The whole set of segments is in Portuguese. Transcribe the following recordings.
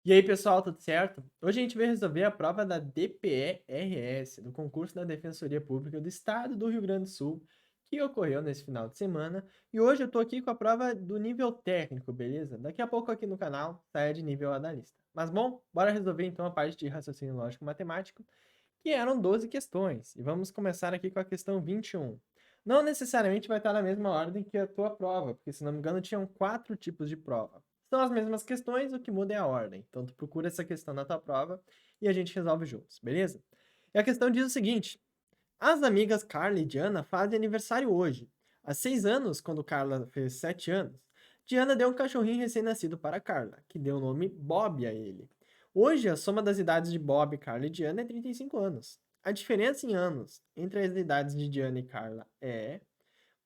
E aí, pessoal, tudo certo? Hoje a gente vai resolver a prova da DPE-RS, do concurso da Defensoria Pública do Estado do Rio Grande do Sul, que ocorreu nesse final de semana. E hoje eu tô aqui com a prova do nível técnico, beleza? Daqui a pouco aqui no canal sai de nível analista. Mas bom, bora resolver então a parte de raciocínio lógico matemático, que eram 12 questões. E vamos começar aqui com a questão 21. Não necessariamente vai estar na mesma ordem que a tua prova, porque se não me engano tinham 4 tipos de prova. São as mesmas questões, o que muda é a ordem. Então tu procura essa questão na tua prova e a gente resolve juntos, beleza? E a questão diz o seguinte: as amigas Carla e Diana fazem aniversário hoje. Há 6 anos, quando Carla fez 7 anos, Diana deu um cachorrinho recém-nascido para Carla, que deu o nome Bob a ele. Hoje, a soma das idades de Bob, Carla e Diana é 35 anos. A diferença em anos entre as idades de Diana e Carla é.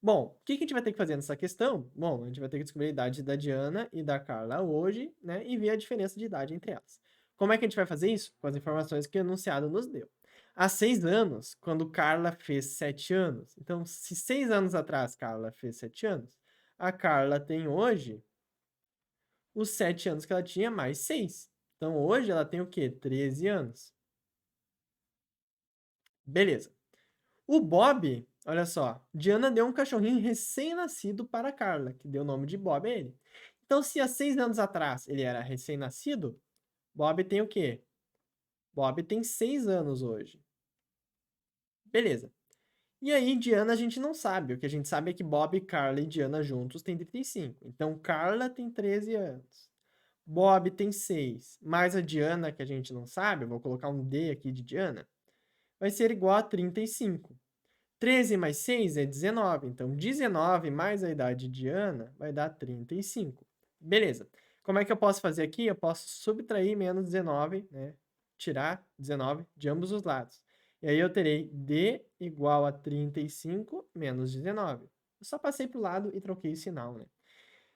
Bom, o que a gente vai ter que fazer nessa questão? Bom, a gente vai ter que descobrir a idade da Diana e da Carla hoje, né? E ver a diferença de idade entre elas. Como é que a gente vai fazer isso? Com as informações que o enunciado nos deu. Há 6 anos, quando Carla fez 7 anos. Então, se 6 anos atrás Carla fez 7 anos, a Carla tem hoje os 7 anos que ela tinha mais 6. Então, hoje ela tem o quê? 13 anos. Beleza. O Bob, olha só, Diana deu um cachorrinho recém-nascido para Carla, que deu o nome de Bob a ele. Então, se há 6 anos atrás ele era recém-nascido, Bob tem o quê? Bob tem 6 anos hoje. Beleza. E aí, Diana a gente não sabe. O que a gente sabe é que Bob, Carla e Diana juntos têm 35. Então, Carla tem 13 anos. Bob tem 6. Mais a Diana, que a gente não sabe, eu vou colocar um D aqui de Diana, vai ser igual a 35. 13 mais 6 é 19. Então, 19 mais a idade de Diana vai dar 35. Beleza. Como é que eu posso fazer aqui? Eu posso subtrair menos 19, né? Tirar 19 de ambos os lados. E aí eu terei D igual a 35 menos 19. Eu só passei para o lado e troquei o sinal, né?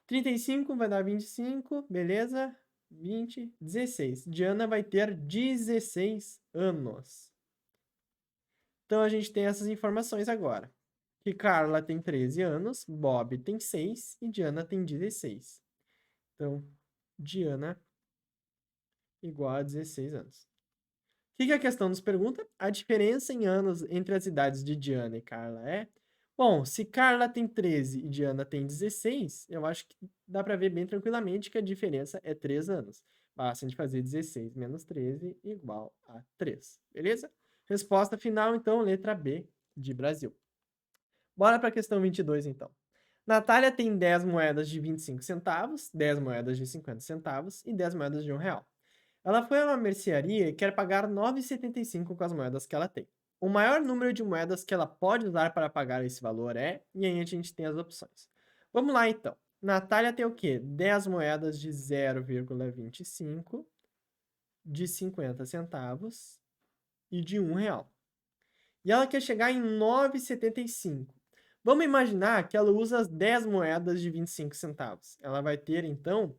35 vai dar 25, beleza? 20, 16. Diana vai ter 16 anos. Então a gente tem essas informações agora. Que Carla tem 13 anos, Bob tem 6 e Diana tem 16. Então, Diana igual a 16 anos. O que a questão nos pergunta? A diferença em anos entre as idades de Diana e Carla é? Bom, se Carla tem 13 e Diana tem 16, eu acho que dá para ver bem tranquilamente que a diferença é 3 anos. Basta a gente fazer 16 menos 13 igual a 3, beleza? Resposta final, então, letra B de Brasil. Bora para a questão 22, então. Natália tem 10 moedas de 25 centavos, 10 moedas de 50 centavos e 10 moedas de R$ 1. Ela foi a uma mercearia e quer pagar R$ 9,75 com as moedas que ela tem. O maior número de moedas que ela pode usar para pagar esse valor é... E aí a gente tem as opções. Vamos lá, então. Natália tem o quê? 10 moedas de 0,25, de 50 centavos e de R$ 1. E ela quer chegar em 9,75. Vamos imaginar que ela usa as 10 moedas de 25 centavos. Ela vai ter, então,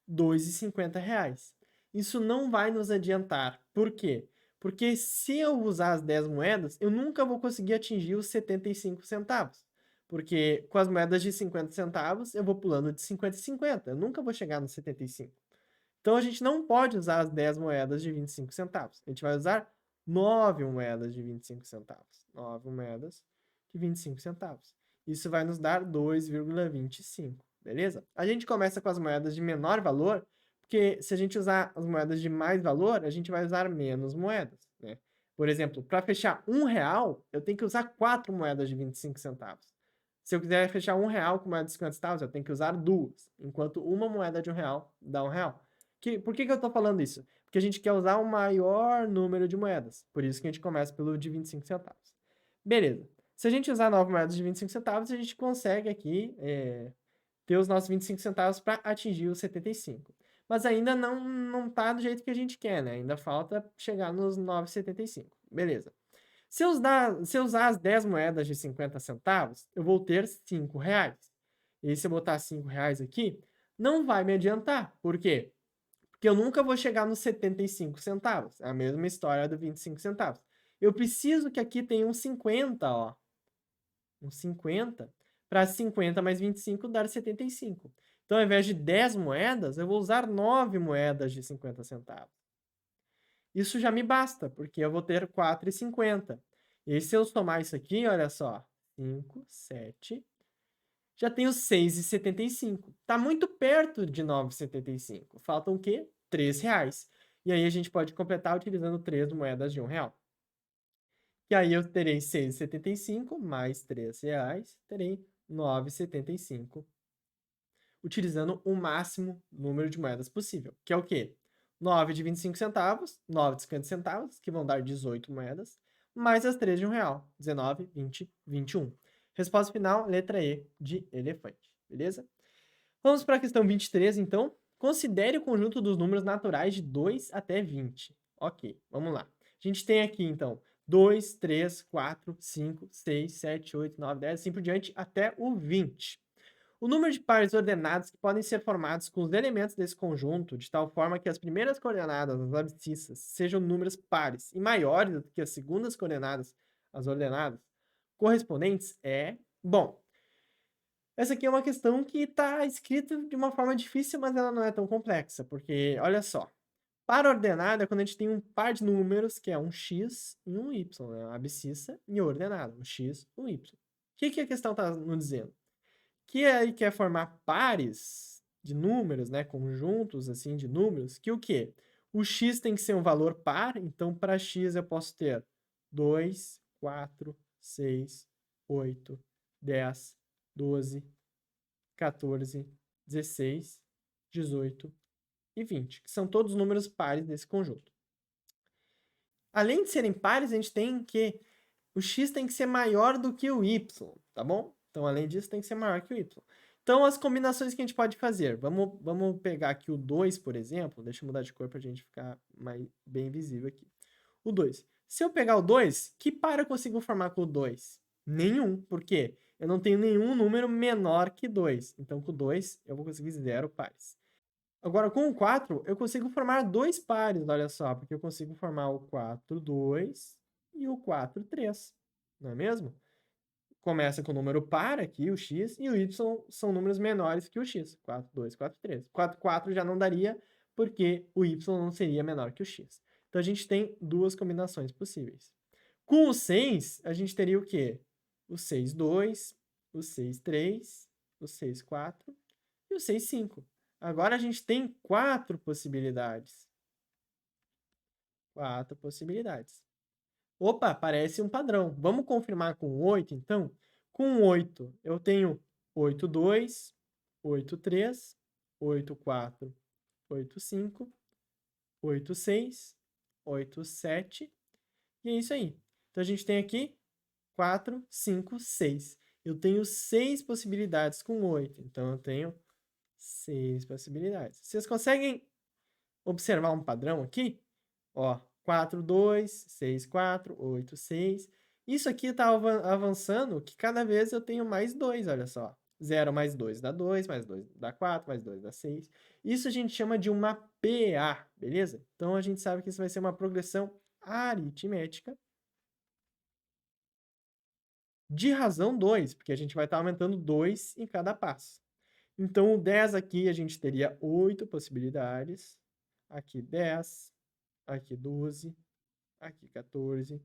R$ 2,50. Isso não vai nos adiantar. Por quê? Porque se eu usar as 10 moedas, eu nunca vou conseguir atingir os 75 centavos. Porque com as moedas de 50 centavos, eu vou pulando de 50 em 50. Eu nunca vou chegar nos 75. Então, a gente não pode usar as 10 moedas de 25 centavos. A gente vai usar 9 moedas de 25 centavos. 9 moedas de 25 centavos. Isso vai nos dar 2,25, beleza? A gente começa com as moedas de menor valor, porque se a gente usar as moedas de mais valor, a gente vai usar menos moedas, né? Por exemplo, para fechar R$ 1, eu tenho que usar 4 moedas de 25 centavos. Se eu quiser fechar R$ 1 com moeda de 50 centavos, eu tenho que usar duas, enquanto uma moeda de R$ 1 dá R$ 1. Por que eu estou falando isso? Porque a gente quer usar o maior número de moedas. Por isso que a gente começa pelo de 25 centavos. Beleza. Se a gente usar 9 moedas de 25 centavos, a gente consegue aqui ter os nossos 25 centavos para atingir os 75. Mas ainda não tá do jeito que a gente quer, né? Ainda falta chegar nos 9,75. Beleza. Se eu usar as 10 moedas de 50 centavos, eu vou ter R$ 5. E se eu botar R$ 5 aqui, não vai me adiantar. Por quê? Porque eu nunca vou chegar nos 75 centavos. É a mesma história do 25 centavos. Eu preciso que aqui tenha um 50, ó. Um 50 para 50 mais 25 dar 75. Então, ao invés de 10 moedas, eu vou usar 9 moedas de 50 centavos. Isso já me basta, porque eu vou ter 4,50. E aí, se eu somar isso aqui, olha só, 5, 7, já tenho 6,75. Está muito perto de 9,75. Faltam o quê? R$3. E aí a gente pode completar utilizando 3 moedas de R$1. E aí eu terei 6,75 mais R$3, terei 9,75, utilizando o máximo número de moedas possível, que é o quê? 9 de 25 centavos, 9 de 50 centavos, que vão dar 18 moedas, mais as 3 de R$1, 19, 20, 21. Resposta final, letra E de elefante, beleza? Vamos para a questão 23, então. Considere o conjunto dos números naturais de 2 até 20. Ok, vamos lá. A gente tem aqui, então, 2, 3, 4, 5, 6, 7, 8, 9, 10, assim por diante, até o 20. O número de pares ordenados que podem ser formados com os elementos desse conjunto, de tal forma que as primeiras coordenadas, as abscissas, sejam números pares e maiores do que as segundas coordenadas, as ordenadas, correspondentes é... Bom, essa aqui é uma questão que está escrita de uma forma difícil, mas ela não é tão complexa, porque, olha só, par ordenado é quando a gente tem um par de números, que é um x e um y, né? Uma abscissa e ordenado, um x e um y. O que a questão está nos dizendo? Que aí quer formar pares de números, né, conjuntos assim de números, que o quê? O x tem que ser um valor par, então para x eu posso ter 2, 4, 6, 8, 10, 12, 14, 16, 18 e 20, que são todos números pares desse conjunto. Além de serem pares, a gente tem que o x tem que ser maior do que o y, tá bom? Então, além disso, tem que ser maior que o y. Então, as combinações que a gente pode fazer. Vamos pegar aqui o 2, por exemplo. Deixa eu mudar de cor para a gente ficar bem visível aqui. O 2. Se eu pegar o 2, que par eu consigo formar com o 2? Nenhum. Por quê? Eu não tenho nenhum número menor que 2. Então, com o 2, eu vou conseguir 0 pares. Agora, com o 4, eu consigo formar 2 pares, olha só. Porque eu consigo formar o 4, 2 e o 4, 3. Não é mesmo? Começa com o número par aqui, o x, e o y são números menores que o x. 4, 2, 4, 3. 4, 4 já não daria, porque o y não seria menor que o x. Então, a gente tem duas combinações possíveis. Com o 6, a gente teria o quê? O 6, 2, o 6, 3, o 6, 4 e o 6, 5. Agora, a gente tem 4 possibilidades. 4 possibilidades. Opa, parece um padrão. Vamos confirmar com o 8, então? Com o 8, eu tenho 8, 2, 8, 3, 8, 4, 8, 5, 8, 6, 8, 7, e é isso aí. Então, a gente tem aqui 4, 5, 6. Eu tenho 6 possibilidades com 8, então eu tenho 6 possibilidades. Vocês conseguem observar um padrão aqui? Ó, 4, 2, 6, 4, 8, 6. Isso aqui está avançando que cada vez eu tenho mais 2, olha só. 0 mais 2 dá 2, mais 2 dá 4, mais 2 dá 6. Isso a gente chama de uma PA, beleza? Então, a gente sabe que isso vai ser uma progressão aritmética de razão 2, porque a gente vai estar aumentando 2 em cada passo. Então, o 10 aqui a gente teria 8 possibilidades. Aqui 10, aqui 12, aqui 14,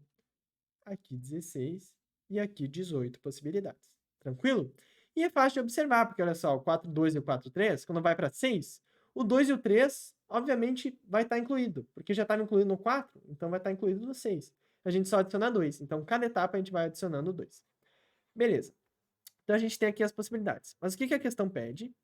aqui 16 e aqui 18 possibilidades. Tranquilo? E é fácil de observar, porque olha só, o 4, 2 e o 4, 3, quando vai para 6, o 2 e o 3, obviamente, vai estar incluído, porque já estava incluído no 4, então vai estar incluído no 6. A gente só adiciona 2, então cada etapa a gente vai adicionando 2. Beleza. Então a gente tem aqui as possibilidades. Mas o que a questão pede?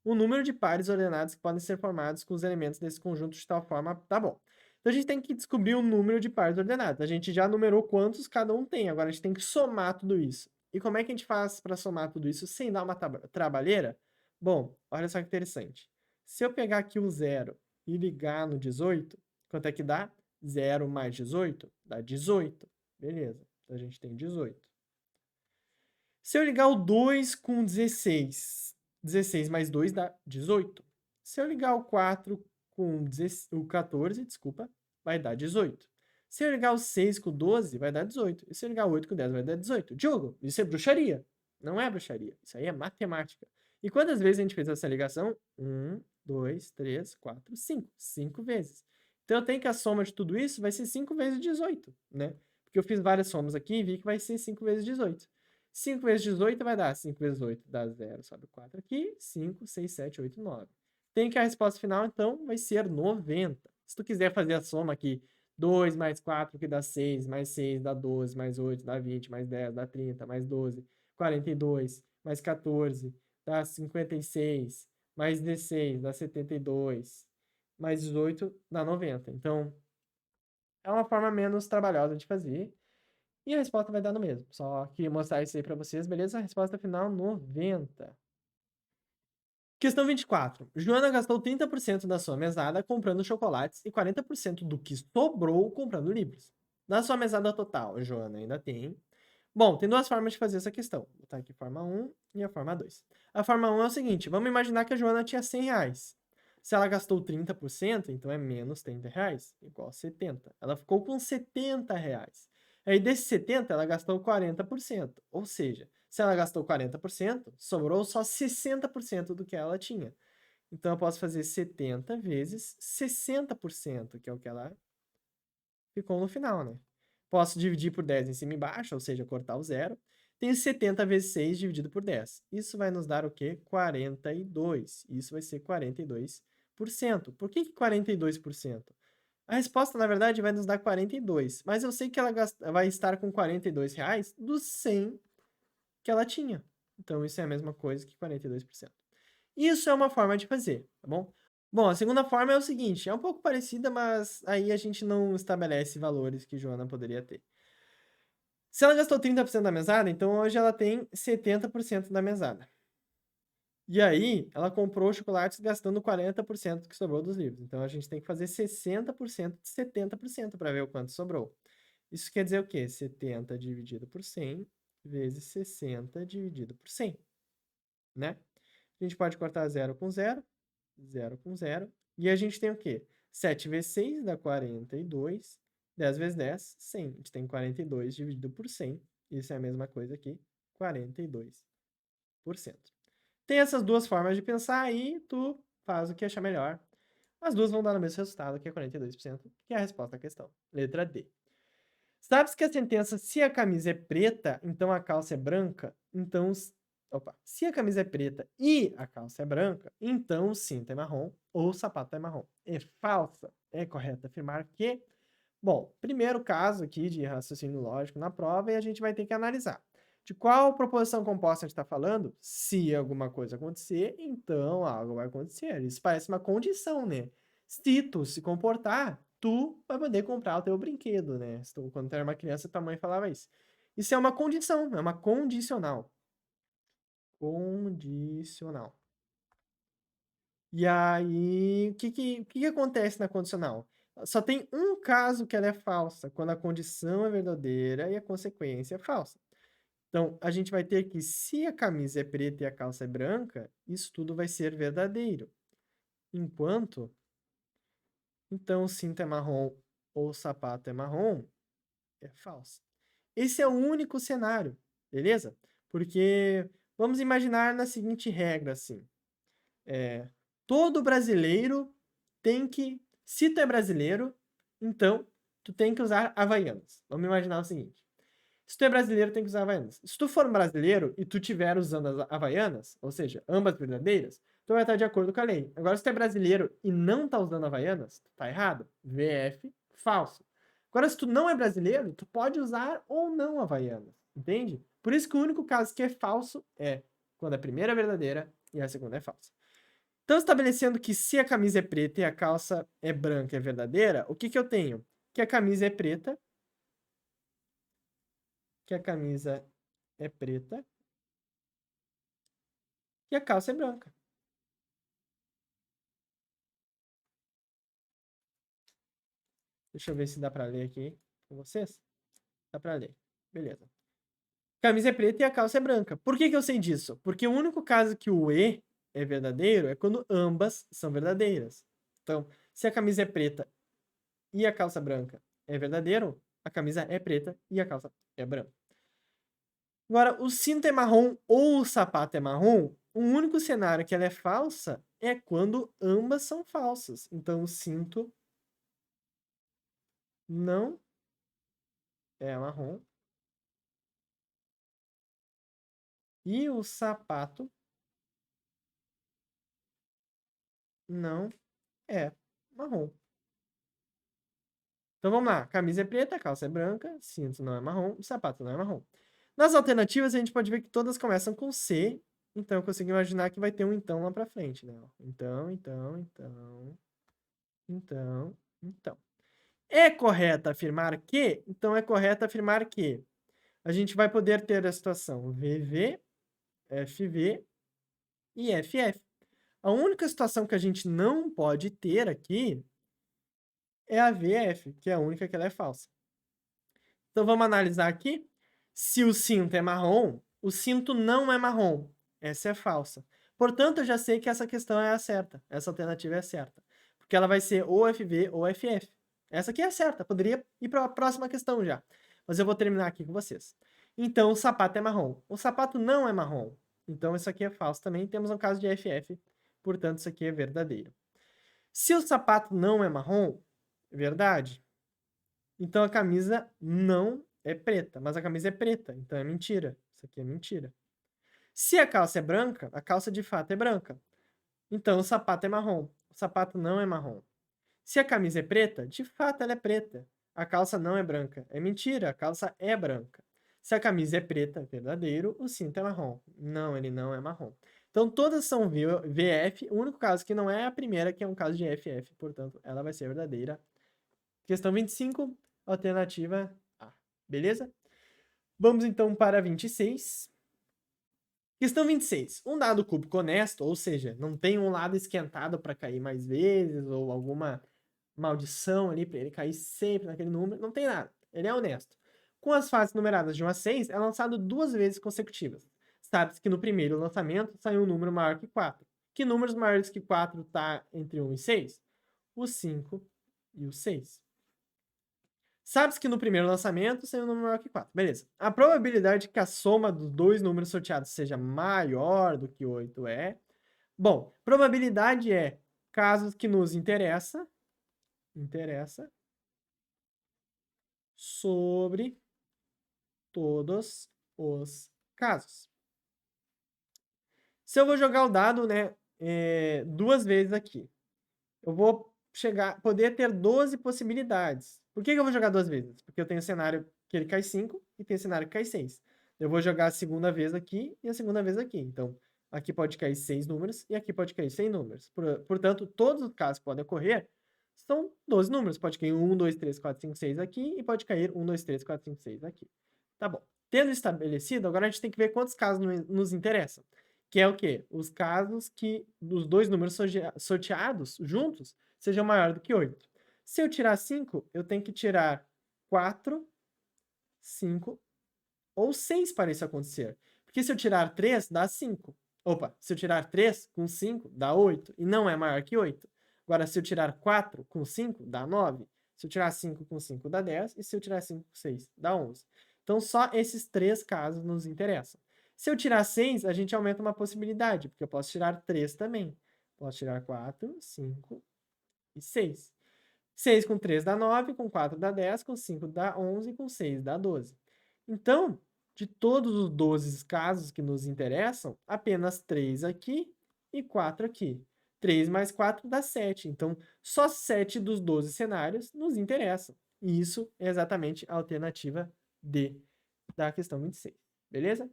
O número de pares ordenados que podem ser formados com os elementos desse conjunto de tal forma... Tá bom. Então, a gente tem que descobrir o número de pares ordenados. A gente já numerou quantos cada um tem. Agora, a gente tem que somar tudo isso. E como é que a gente faz para somar tudo isso sem dar uma trabalheira? Bom, olha só que interessante. Se eu pegar aqui o 0 e ligar no 18, quanto é que dá? 0 mais 18 dá 18. Beleza. Então, a gente tem 18. Se eu ligar o 2 com 16, 16 mais 2 dá 18. Se eu ligar o 4 com o 14, desculpa, vai dar 18. Se eu ligar o 6 com 12, vai dar 18. E se eu ligar o 8 com 10, vai dar 18. Diogo, isso é bruxaria. Não é bruxaria. Isso aí é matemática. E quantas vezes a gente fez essa ligação? 1, 2, 3, 4, 5. 5 vezes. Então, eu tenho que a soma de tudo isso vai ser 5 vezes 18, né? Porque eu fiz várias somas aqui e vi que vai ser 5 vezes 18. 5 vezes 18 vai dar 5 vezes 8 dá 0, sobe 4 aqui, 5, 6, 7, 8, 9. Tem que a resposta final, então, vai ser 90. Se tu quiser fazer a soma aqui, 2 mais 4 que dá 6, mais 6 dá 12, mais 8 dá 20, mais 10 dá 30, mais 12, 42, mais 14 dá 56, mais 16 dá 72, mais 18 dá 90. Então, é uma forma menos trabalhosa de fazer. E a resposta vai dar no mesmo. Só que mostrar isso aí para vocês, beleza? A resposta final, 90. Questão 24. Joana gastou 30% da sua mesada comprando chocolates e 40% do que sobrou comprando livros. Na sua mesada total, Joana ainda tem. Bom, tem duas formas de fazer essa questão. Vou botar aqui a forma 1 e a forma 2. A forma 1 é o seguinte, vamos imaginar que a Joana tinha 100 reais. Se ela gastou 30%, então é menos 30 reais, igual a 70. Ela ficou com 70 reais. Aí desses 70, ela gastou 40%. Ou seja, se ela gastou 40%, sobrou só 60% do que ela tinha. Então, eu posso fazer 70 vezes 60%, que é o que ela ficou no final, né? Posso dividir por 10 em cima e embaixo, ou seja, cortar o zero. Tenho 70 vezes 6 dividido por 10. Isso vai nos dar o quê? 42. Isso vai ser 42%. Por que 42%? A resposta, na verdade, vai nos dar 42. Mas eu sei que ela vai estar com 42 reais dos 100 que ela tinha. Então, isso é a mesma coisa que 42%. Isso é uma forma de fazer, tá bom? Bom, a segunda forma é o seguinte, é um pouco parecida, mas aí a gente não estabelece valores que Joana poderia ter. Se ela gastou 30% da mesada, então hoje ela tem 70% da mesada. E aí, ela comprou chocolates gastando 40% que sobrou dos livros. Então, a gente tem que fazer 60% de 70% para ver o quanto sobrou. Isso quer dizer o quê? 70 dividido por 100 vezes 60 dividido por 100, né? A gente pode cortar 0 com 0, 0 com 0. E a gente tem o quê? 7 vezes 6 dá 42. 10 vezes 10, 100. A gente tem 42 dividido por 100. Isso é a mesma coisa aqui, 42%. Tem essas duas formas de pensar aí, tu faz o que achar melhor. As duas vão dar no mesmo resultado, que é 42%, que é a resposta à questão. Letra D. Sabe-se que a sentença, se a camisa é preta, então a calça é branca, então... Opa, se a camisa é preta e a calça é branca, então o cinto é marrom ou o sapato é marrom. É falsa. É correto afirmar que... Bom, primeiro caso aqui de raciocínio lógico na prova e a gente vai ter que analisar. De qual proposição composta a gente está falando? Se alguma coisa acontecer, então algo vai acontecer. Isso parece uma condição, né? Se tu se comportar, tu vai poder comprar o teu brinquedo, né? Quando tu era uma criança, tua mãe falava isso. Isso é uma condição, é uma condicional. Condicional. E aí, o que acontece na condicional? Só tem um caso que ela é falsa, quando a condição é verdadeira e a consequência é falsa. Então, a gente vai ter que, se a camisa é preta e a calça é branca, isso tudo vai ser verdadeiro. Enquanto, então, o cinto é marrom ou o sapato é marrom, é falso. Esse é o único cenário, beleza? Porque vamos imaginar na seguinte regra, assim. Todo brasileiro tem que... Se tu é brasileiro, então, tu tem que usar Havaianas. Vamos imaginar o seguinte. Se tu é brasileiro, tem que usar Havaianas. Se tu for um brasileiro e tu estiver usando as Havaianas, ou seja, ambas verdadeiras, tu vai estar de acordo com a lei. Agora, se tu é brasileiro e não tá usando Havaianas, tu tá errado. VF, falso. Agora, se tu não é brasileiro, tu pode usar ou não Havaianas. Entende? Por isso que o único caso que é falso é quando a primeira é verdadeira e a segunda é falsa. Então, estabelecendo que se a camisa é preta e a calça é branca é verdadeira, o que eu tenho? Que a camisa é preta, que a camisa é preta e a calça é branca. Deixa eu ver se dá para ler aqui com vocês. Dá para ler. Beleza. Camisa é preta e a calça é branca. Por que eu sei disso? Porque o único caso que o E é verdadeiro é quando ambas são verdadeiras. Então, se a camisa é preta e a calça branca é verdadeiro, a camisa é preta e a calça é branca. Agora, o cinto é marrom ou o sapato é marrom, O único cenário que ela é falsa é quando ambas são falsas. Então, o cinto não é marrom e o sapato não é marrom. Então vamos lá, camisa é preta, calça é branca, cinto não é marrom, sapato não é marrom. Nas alternativas, a gente pode ver que todas começam com C, então eu consigo imaginar que vai ter um então lá pra frente, né? Então. É correto afirmar que? Então é correto afirmar que a gente vai poder ter a situação VV, FV e FF. A única situação que a gente não pode ter aqui é a VF, que é a única que ela é falsa. Então vamos analisar aqui. Se o cinto é marrom, o cinto não é marrom. Essa é falsa. Portanto, eu já sei que essa questão é a certa. Essa alternativa é a certa. Porque ela vai ser ou FV ou FF. Essa aqui é a certa. Poderia ir para a próxima questão já. Mas eu vou terminar aqui com vocês. Então, o sapato é marrom. O sapato não é marrom. Então, isso aqui é falso também. Temos um caso de FF. Portanto, isso aqui é verdadeiro. Se o sapato não é marrom, verdade. Então a camisa não é preta, mas a camisa é preta, então é mentira. Isso aqui é mentira. Se a calça é branca, a calça de fato é branca. Então o sapato é marrom. O sapato não é marrom. Se a camisa é preta, de fato ela é preta. A calça não é branca. É mentira, a calça é branca. Se a camisa é preta, verdadeiro, o cinto é marrom. Não, ele não é marrom. Então todas são VF, o único caso que não é a primeira, que é um caso de FF, portanto ela vai ser verdadeira. Questão 25, alternativa A. Beleza? Vamos então para 26. Questão 26. Um dado cúbico honesto, ou seja, não tem um lado esquentado para cair mais vezes, ou alguma maldição ali para ele cair sempre naquele número, não tem nada. Ele é honesto. Com as fases numeradas de 1 a 6, é lançado 2 vezes consecutivas. Sabe-se que no primeiro lançamento saiu um número maior que 4. Que números maiores que 4 está entre 1 e 6? O 5 e o 6. Sabe-se que no primeiro lançamento saiu um número maior que 4. Beleza. A probabilidade de que a soma dos dois números sorteados seja maior do que 8 é... Bom, probabilidade é casos que nos interessa sobre todos os casos. Se eu vou jogar o dado, né, 2 vezes aqui, eu vou poder ter 12 possibilidades. Por que eu vou jogar 2 vezes? Porque eu tenho o cenário que ele cai 5 e tem o cenário que cai 6. Eu vou jogar a segunda vez aqui e a segunda vez aqui. Então, aqui pode cair 6 números e aqui pode cair 100 números. Portanto, todos os casos que podem ocorrer são 12 números. Pode cair 1, 2, 3, 4, 5, 6 aqui e pode cair 1, 2, 3, 4, 5, 6 aqui. Tá bom. Tendo estabelecido, agora a gente tem que ver quantos casos nos interessam. Que é o quê? Os casos que os dois números sorteados juntos sejam maior do que 8. Se eu tirar 5, eu tenho que tirar 4, 5 ou 6 para isso acontecer. Porque se eu tirar 3, dá 5. Opa, se eu tirar 3 com 5, dá 8. E não é maior que 8. Agora, se eu tirar 4 com 5, dá 9. Se eu tirar 5 com 5, dá 10. E se eu tirar 5 com 6, dá 11. Então, só esses 3 casos nos interessam. Se eu tirar 6, a gente aumenta uma possibilidade, porque eu posso tirar 3 também. Posso tirar 4, 5 e 6. 6 com 3 dá 9, com 4 dá 10, com 5 dá 11, com 6 dá 12. Então, de todos os 12 casos que nos interessam, apenas 3 aqui e 4 aqui. 3 mais 4 dá 7. Então, só 7 dos 12 cenários nos interessam. E isso é exatamente a alternativa D da questão 26. Beleza?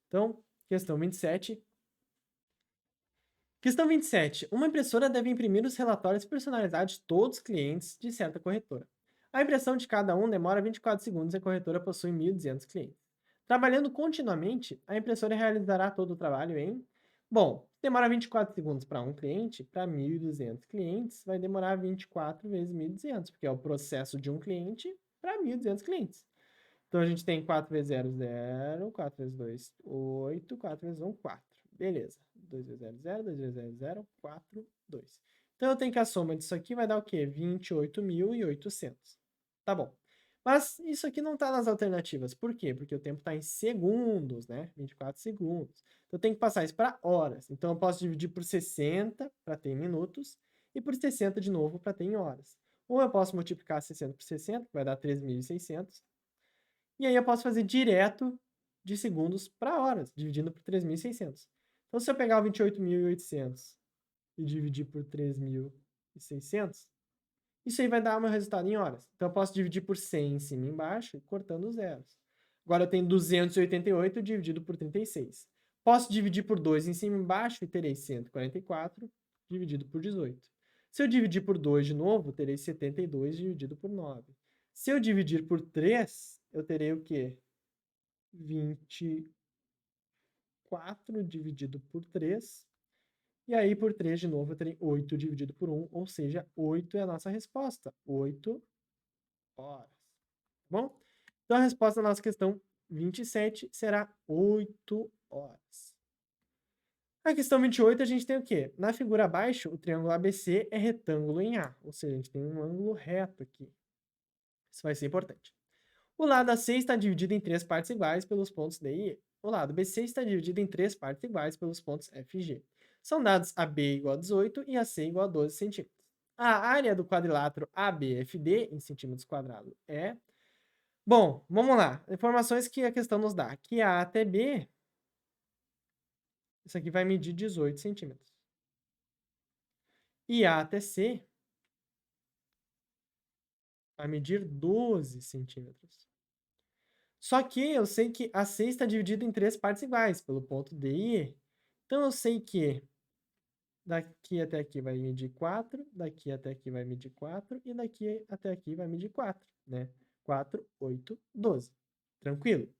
Então, questão 27. Questão 27. Uma impressora deve imprimir os relatórios personalizados de todos os clientes de certa corretora. A impressão de cada um demora 24 segundos e a corretora possui 1.200 clientes. Trabalhando continuamente, a impressora realizará todo o trabalho em... Bom, demora 24 segundos para um cliente, para 1.200 clientes, vai demorar 24 vezes 1.200, porque é o processo de um cliente para 1.200 clientes. Então, a gente tem 4 vezes 0, 0, 4 vezes 2, 8, 4 vezes 1, 4. Beleza. 2 vezes 0, 0, 2 vezes 0, 0, 4, 2. Então, eu tenho que a soma disso aqui vai dar o quê? 28.800. Tá bom. Mas isso aqui não está nas alternativas. Por quê? Porque o tempo está em segundos, né? 24 segundos. Então, eu tenho que passar isso para horas. Então, eu posso dividir por 60 para ter em minutos e por 60 de novo para ter em horas. Ou eu posso multiplicar 60 por 60, que vai dar 3.600. E aí eu posso fazer direto de segundos para horas, dividindo por 3.600. Então, se eu pegar o 28.800 e dividir por 3.600, isso aí vai dar o meu resultado em horas. Então, eu posso dividir por 100 em cima e embaixo, cortando os zeros. Agora, eu tenho 288 dividido por 36. Posso dividir por 2 em cima e embaixo e terei 144 dividido por 18. Se eu dividir por 2 de novo, terei 72 dividido por 9. Se eu dividir por 3, eu terei o quê? 24 dividido por 3. E aí, por 3 de novo, eu terei 8 dividido por 1, ou seja, 8 é a nossa resposta. 8 horas. Bom? Então, a resposta da nossa questão 27 será 8 horas. Na questão 28, a gente tem o quê? Na figura abaixo, o triângulo ABC é retângulo em A, ou seja, a gente tem um ângulo reto aqui. Isso vai ser importante. O lado AC está dividido em 3 partes iguais pelos pontos D e E. O lado BC está dividido em 3 partes iguais pelos pontos F e G. São dados AB igual a 18 e AC igual a 12 centímetros. A área do quadrilátero ABFD, em centímetros quadrados, é... Bom, vamos lá. Informações que a questão nos dá. Que A até B, isso aqui vai medir 18 centímetros. E A até C vai medir 12 centímetros. Só que eu sei que AC está dividido em 3 partes iguais, pelo ponto D e E. Então, eu sei que daqui até aqui vai medir 4, daqui até aqui vai medir 4, e daqui até aqui vai medir 4, né? 4, 8, 12. Tranquilo?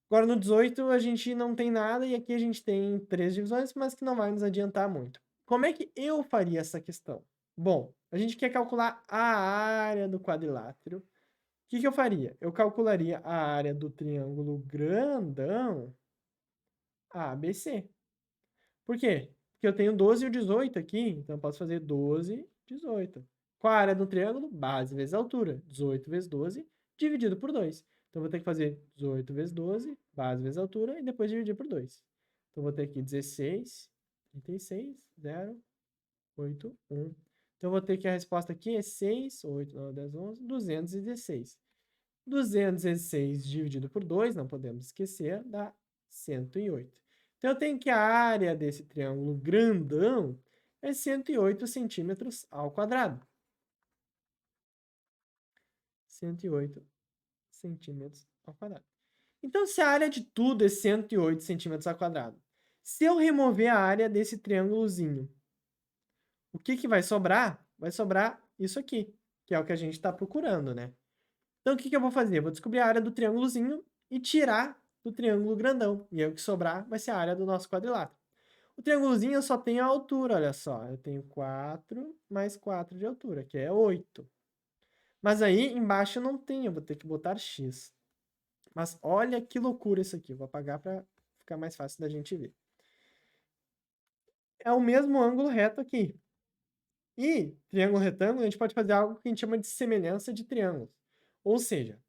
Agora, no 18, a gente não tem nada, e aqui a gente tem 3 divisões, mas que não vai nos adiantar muito. Como é que eu faria essa questão? Bom, a gente quer calcular a área do quadrilátero. O que eu faria? Eu calcularia a área do triângulo grandão ABC. Por quê? Porque eu tenho 12 e o 18 aqui, então eu posso fazer 12, 18. Qual a área do triângulo? Base vezes altura. 18 vezes 12, dividido por 2. Então, eu vou ter que fazer 18 vezes 12, base vezes altura, e depois dividir por 2. Então, eu vou ter aqui 16, 36, 0, 8, 1. Então, eu vou ter que a resposta aqui é 6, 8, 9, 10, 11, 216. 216 dividido por 2, não podemos esquecer, dá 108. Então, eu tenho que a área desse triângulo grandão é 108 centímetros ao quadrado. 108 centímetros ao quadrado. Então, se a área de tudo é 108 centímetros ao quadrado, se eu remover a área desse triângulozinho, o que vai sobrar? Vai sobrar isso aqui, que é o que a gente está procurando, né? Então, o que eu vou fazer? Eu vou descobrir a área do triângulozinho e tirar do triângulo grandão. E aí, o que sobrar vai ser a área do nosso quadrilátero. O triângulozinho eu só tenho a altura, olha só. Eu tenho 4 mais 4 de altura, que é 8. Mas aí, embaixo eu não tenho, eu vou ter que botar x. Mas olha que loucura isso aqui. Eu vou apagar para ficar mais fácil da gente ver. É o mesmo ângulo reto aqui. E triângulo retângulo, a gente pode fazer algo que a gente chama de semelhança de triângulos. Ou seja,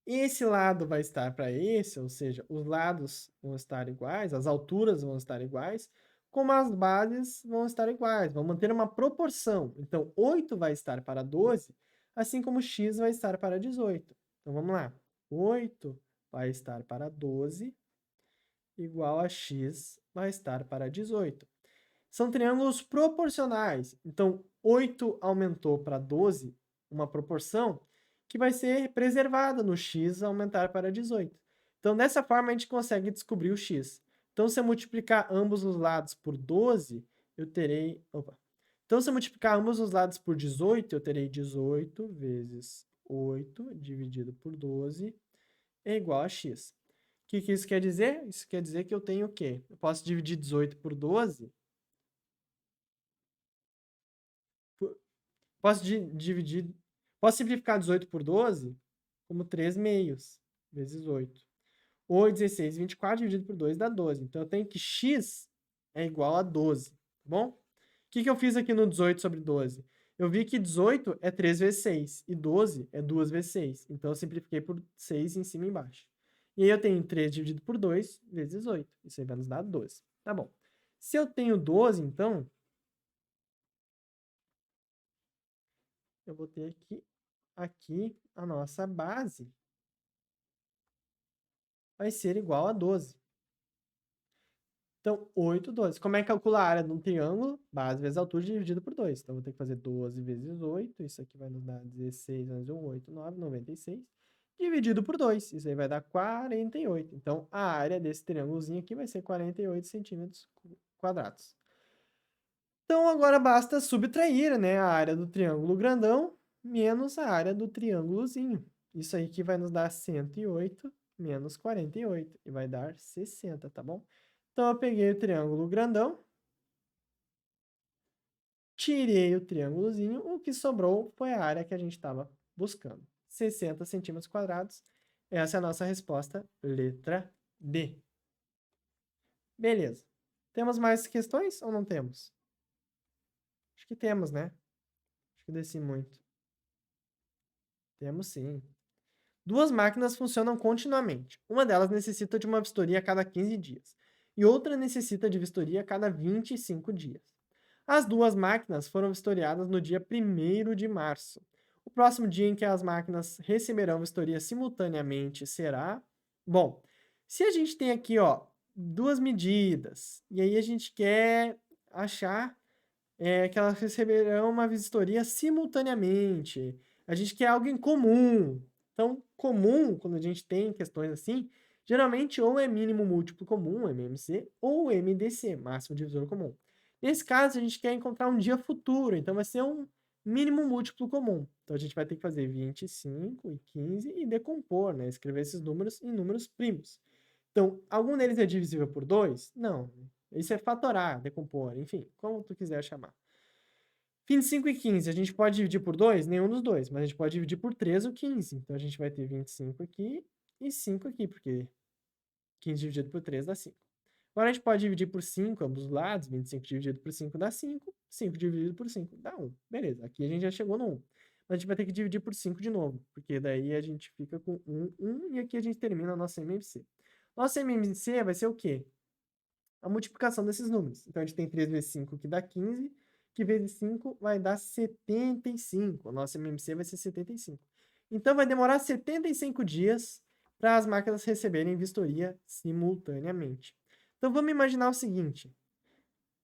esse lado vai estar para esse, ou seja, os lados vão estar iguais, as alturas vão estar iguais, como as bases vão estar iguais, vão manter uma proporção. Então, 8 vai estar para 12, assim como x vai estar para 18. Então, vamos lá. 8 vai estar para 12, igual a x vai estar para 18. São triângulos proporcionais. Então, 8 aumentou para 12, uma proporção que vai ser preservada no x aumentar para 18. Então, dessa forma, a gente consegue descobrir o x. Então, se eu multiplicar ambos os lados por 12, eu terei... Opa. Então, se eu multiplicar ambos os lados por 18, eu terei 18 vezes 8 dividido por 12 é igual a x. O que isso quer dizer? Isso quer dizer que eu tenho o quê? Eu posso dividir 18 por 12... Posso simplificar 18 por 12 como 3 meios vezes 8. Ou 16, 24 dividido por 2 dá 12. Então, eu tenho que x é igual a 12, tá bom? O que eu fiz aqui no 18 sobre 12? Eu vi que 18 é 3 vezes 6 e 12 é 2 vezes 6. Então, eu simplifiquei por 6 em cima e embaixo. E aí eu tenho 3 dividido por 2 vezes 8. Isso aí vai nos dar 12. Tá bom. Se eu tenho 12, então, eu vou ter aqui a nossa base vai ser igual a 12. Então, 8, 12. Como é que calcula a área de um triângulo? Base vezes altura dividido por 2. Então, eu vou ter que fazer 12 vezes 8. Isso aqui vai nos dar 16 mais 1, 8, 9, 96. Dividido por 2. Isso aí vai dar 48. Então, a área desse triângulozinho aqui vai ser 48 centímetros quadrados. Então, agora basta subtrair, né, a área do triângulo grandão menos a área do triângulozinho. Isso aí que vai nos dar 108 menos 48. E vai dar 60, tá bom? Então, eu peguei o triângulo grandão, tirei o triângulozinho, o que sobrou foi a área que a gente estava buscando. 60 centímetros quadrados. Essa é a nossa resposta, letra D. Beleza. Temos mais questões ou não temos? Acho que temos, né? Acho que desci muito. Temos sim. Duas máquinas funcionam continuamente. Uma delas necessita de uma vistoria a cada 15 dias e outra necessita de vistoria a cada 25 dias. As duas máquinas foram vistoriadas no dia 1º de março. O próximo dia em que as máquinas receberão vistoria simultaneamente será... Bom, se a gente tem aqui, ó, duas medidas, e aí a gente quer achar que elas receberão uma vistoria simultaneamente, a gente quer algo em comum. Então, comum, quando a gente tem questões assim, geralmente ou é mínimo múltiplo comum, MMC, ou MDC, máximo divisor comum. Nesse caso, a gente quer encontrar um dia futuro, então vai ser um mínimo múltiplo comum. Então, a gente vai ter que fazer 25 e 15 e decompor, né? Escrever esses números em números primos. Então, algum deles é divisível por 2? Não. Isso é fatorar, decompor, enfim, como tu quiser chamar. 25 e 15, a gente pode dividir por 2? Nenhum dos dois, mas a gente pode dividir por 3 ou 15. Então, a gente vai ter 25 aqui e 5 aqui, porque 15 dividido por 3 dá 5. Agora, a gente pode dividir por 5, ambos os lados. 25 dividido por 5 dá 5. 5 dividido por 5 dá 1. Beleza, aqui a gente já chegou no 1. Mas a gente vai ter que dividir por 5 de novo, porque daí a gente fica com 1, 1, e aqui a gente termina a nossa MMC. Nossa MMC vai ser o quê? A multiplicação desses números. Então, a gente tem 3 vezes 5, que dá 15, que vezes 5 vai dar 75. A nossa MMC vai ser 75. Então, vai demorar 75 dias para as máquinas receberem vistoria simultaneamente. Então, vamos imaginar o seguinte.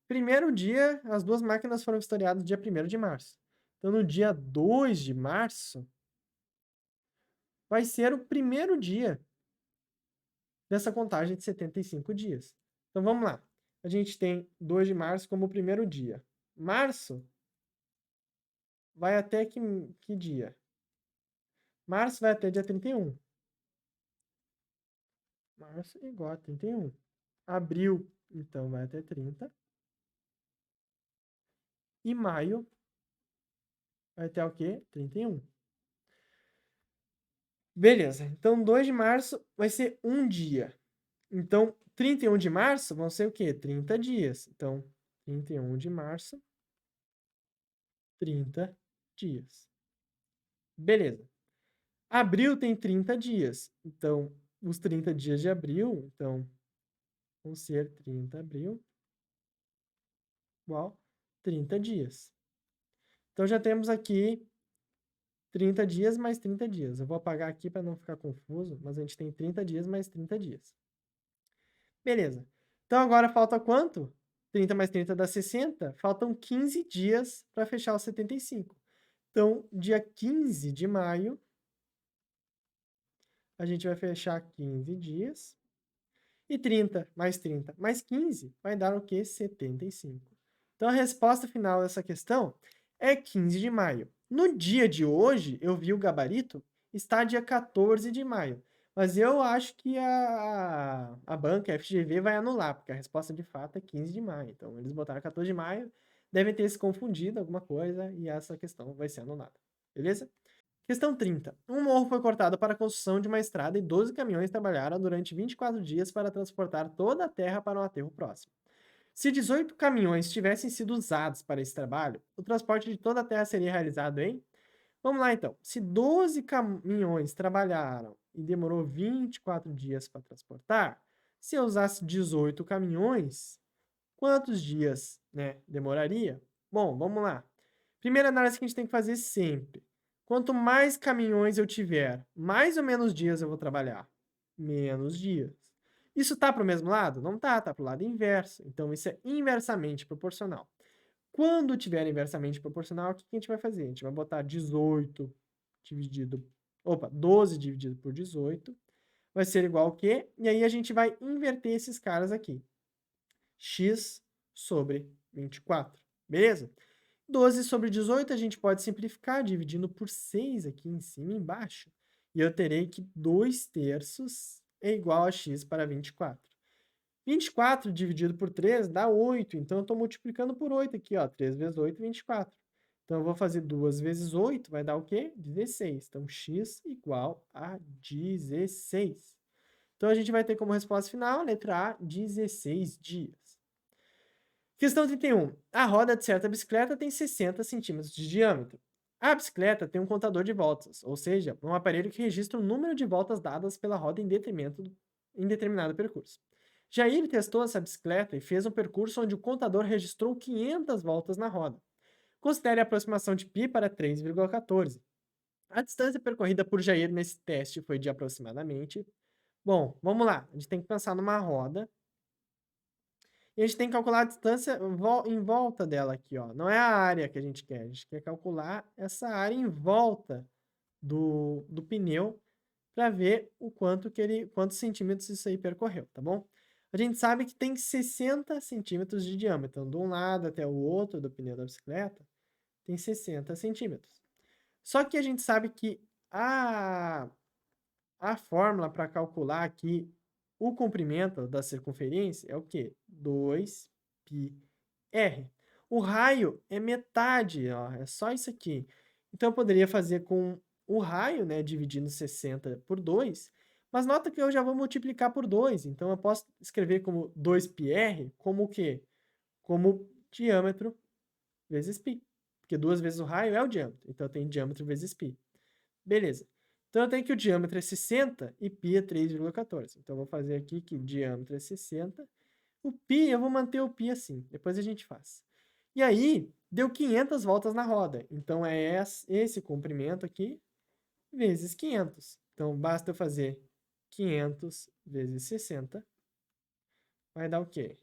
Primeiro dia, as duas máquinas foram vistoriadas no dia 1º de março. Então, no dia 2 de março, vai ser o primeiro dia dessa contagem de 75 dias. Então, vamos lá. A gente tem 2 de março como o primeiro dia. Março vai até que dia? Março vai até dia 31. Março é igual a 31. Abril, então, vai até 30. E maio vai até o quê? 31. Beleza. Então, 2 de março vai ser um dia. Então, 31 de março vão ser o quê? 30 dias. Então, 31 de março, 30 dias. Beleza. Abril tem 30 dias. Então, os 30 dias de abril, então, vão ser 30 abril igual 30 dias. Então, já temos aqui 30 dias mais 30 dias. Eu vou apagar aqui para não ficar confuso, mas a gente tem 30 dias mais 30 dias. Beleza. Então, agora falta quanto? 30 mais 30 dá 60. Faltam 15 dias para fechar os 75. Então, dia 15 de maio, a gente vai fechar 15 dias. E 30 mais 15 vai dar o quê? 75. Então, a resposta final dessa questão é 15 de maio. No dia de hoje, eu vi o gabarito, está dia 14 de maio. Mas eu acho que a banca, a FGV, vai anular, porque a resposta de fato é 15 de maio. Então, eles botaram 14 de maio, devem ter se confundido alguma coisa, e essa questão vai ser anulada. Beleza? Questão 30. Um morro foi cortado para a construção de uma estrada e 12 caminhões trabalharam durante 24 dias para transportar toda a terra para um aterro próximo. Se 18 caminhões tivessem sido usados para esse trabalho, o transporte de toda a terra seria realizado em... Vamos lá então. Se 12 caminhões trabalharam e demorou 24 dias para transportar, se eu usasse 18 caminhões, quantos dias, né, demoraria? Bom, vamos lá. Primeira análise que a gente tem que fazer sempre. Quanto mais caminhões eu tiver, mais ou menos dias eu vou trabalhar? Menos dias. Isso tá para o mesmo lado? Não tá, tá para o lado inverso. Então, isso é inversamente proporcional. Quando tiver inversamente proporcional, o que a gente vai fazer? A gente vai botar 18 dividido... Opa, 12 dividido por 18 vai ser igual ao quê? E aí a gente vai inverter esses caras aqui. X sobre 24. Beleza? 12 sobre 18 a gente pode simplificar dividindo por 6 aqui em cima e embaixo. E eu terei que 2/3 é igual a x para 24. 24 dividido por 3 dá 8, então eu estou multiplicando por 8 aqui, ó, 3 vezes 8, 24. Então eu vou fazer 2 vezes 8, vai dar o quê? 16. Então x igual a 16. Então a gente vai ter como resposta final, letra A, 16 dias. Questão 31. A roda de certa bicicleta tem 60 centímetros de diâmetro. A bicicleta tem um contador de voltas, ou seja, um aparelho que registra o número de voltas dadas pela roda em determinado percurso. Jair testou essa bicicleta e fez um percurso onde o contador registrou 500 voltas na roda. Considere a aproximação de π para 3,14. A distância percorrida por Jair nesse teste foi de aproximadamente... Bom, vamos lá. A gente tem que pensar numa roda. E a gente tem que calcular a distância em volta dela aqui, ó. Não é a área que a gente quer calcular essa área em volta do pneu para ver o quantos centímetros isso aí percorreu, tá bom? A gente sabe que tem 60 centímetros de diâmetro. Então, de um lado até o outro do pneu da bicicleta tem 60 centímetros. Só que a gente sabe que a fórmula para calcular aqui o comprimento da circunferência é o quê? 2πr. O raio é metade, ó, é só isso aqui. Então, eu poderia fazer com o raio, né, dividindo 60 por 2, mas nota que eu já vou multiplicar por 2. Então, eu posso escrever como 2πr como o quê? Como diâmetro vezes π. Porque 2 vezes o raio é o diâmetro. Então, eu tenho diâmetro vezes π. Beleza. Então, eu tenho que o diâmetro é 60 e π é 3,14. Então, eu vou fazer aqui que o diâmetro é 60. O π, eu vou manter o π assim. Depois a gente faz. E aí, deu 500 voltas na roda. Então, é esse comprimento aqui vezes 500. Então, basta eu fazer 500 vezes 60. Vai dar o quê?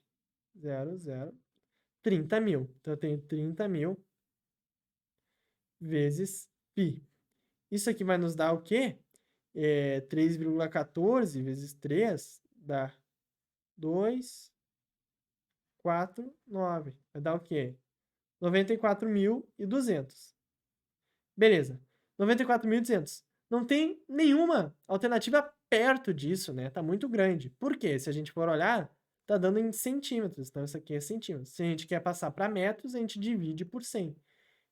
30 mil. Então, eu tenho 30 mil vezes π. Isso aqui vai nos dar o quê? 3,14 vezes 3 dá 2, 4, 9. Vai dar o quê? 94.200. Beleza. 94.200. Não tem nenhuma alternativa perto disso, né? Tá muito grande. Por quê? Se a gente for olhar, tá dando em centímetros. Então, isso aqui é centímetros. Se a gente quer passar para metros, a gente divide por 100.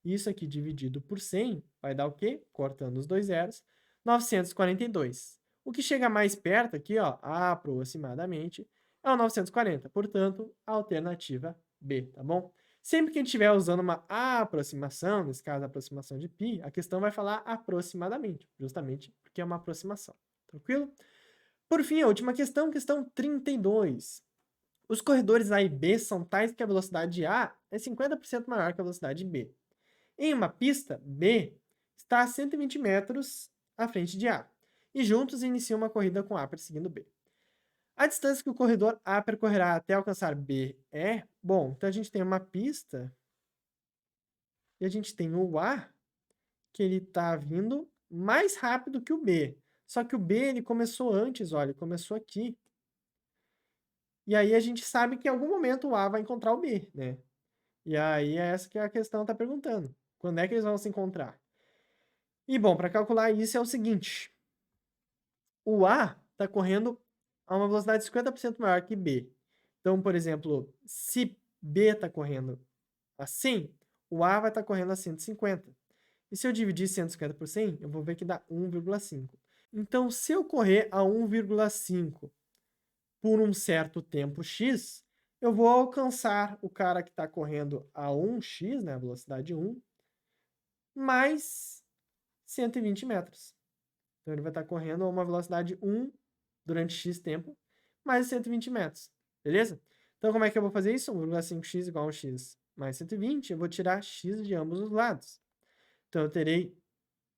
Isso aqui dividido por 100 vai dar o quê? Cortando os dois zeros, 942. O que chega mais perto aqui, ó, aproximadamente, é o 940. Portanto, a alternativa B, tá bom? Sempre que a gente estiver usando uma aproximação, nesse caso a aproximação de π, a questão vai falar aproximadamente, justamente porque é uma aproximação. Tranquilo? Por fim, a última questão, questão 32. Os corredores A e B são tais que a velocidade A é 50% maior que a velocidade B. Em uma pista, B está a 120 metros à frente de A, e juntos iniciam uma corrida com A perseguindo B. A distância que o corredor A percorrerá até alcançar B é... Bom, então a gente tem uma pista e a gente tem o A, que ele está vindo mais rápido que o B. Só que o B ele começou antes, olha, ele começou aqui. E aí a gente sabe que em algum momento o A vai encontrar o B, né? E aí é essa que a questão está perguntando. Quando é que eles vão se encontrar? E bom, para calcular isso é o seguinte. O A está correndo a uma velocidade 50% maior que B. Então, por exemplo, se B está correndo a 100, o A vai estar correndo a 150. E se eu dividir 150 por 100, eu vou ver que dá 1,5. Então, se eu correr a 1,5 por um certo tempo x, eu vou alcançar o cara que está correndo a 1x, né, a velocidade 1, mais 120 metros. Então, ele vai estar correndo a uma velocidade 1 durante x tempo, mais 120 metros, beleza? Então, como é que eu vou fazer isso? 1,5x igual a 1x mais 120, eu vou tirar x de ambos os lados. Então, eu terei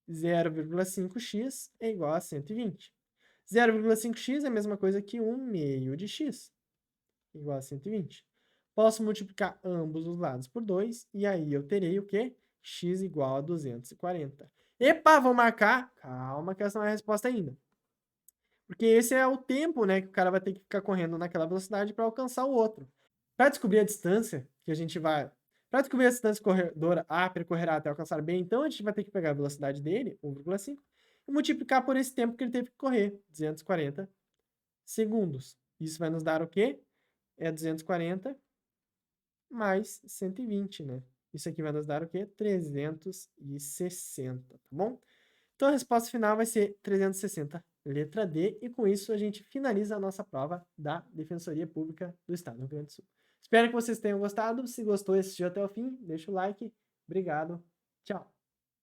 0,5x é igual a 120. 0,5x é a mesma coisa que 1 meio de x, igual a 120. Posso multiplicar ambos os lados por 2, e aí eu terei o quê? X igual a 240. Epa, vou marcar. Calma que essa não é a resposta ainda. Porque esse é o tempo, né, que o cara vai ter que ficar correndo naquela velocidade para alcançar o outro. Para descobrir a distância que a gente vai... Para descobrir a distância que o corredor A percorrerá até alcançar B, então a gente vai ter que pegar a velocidade dele, 1,5, e multiplicar por esse tempo que ele teve que correr, 240 segundos. Isso vai nos dar o quê? É 240 mais 120, né? Isso aqui vai nos dar o quê? 360, tá bom? Então a resposta final vai ser 360, letra D, e com isso a gente finaliza a nossa prova da Defensoria Pública do Estado do Rio Grande do Sul. Espero que vocês tenham gostado. Se gostou e assistiu até o fim, deixa o like. Obrigado. Tchau.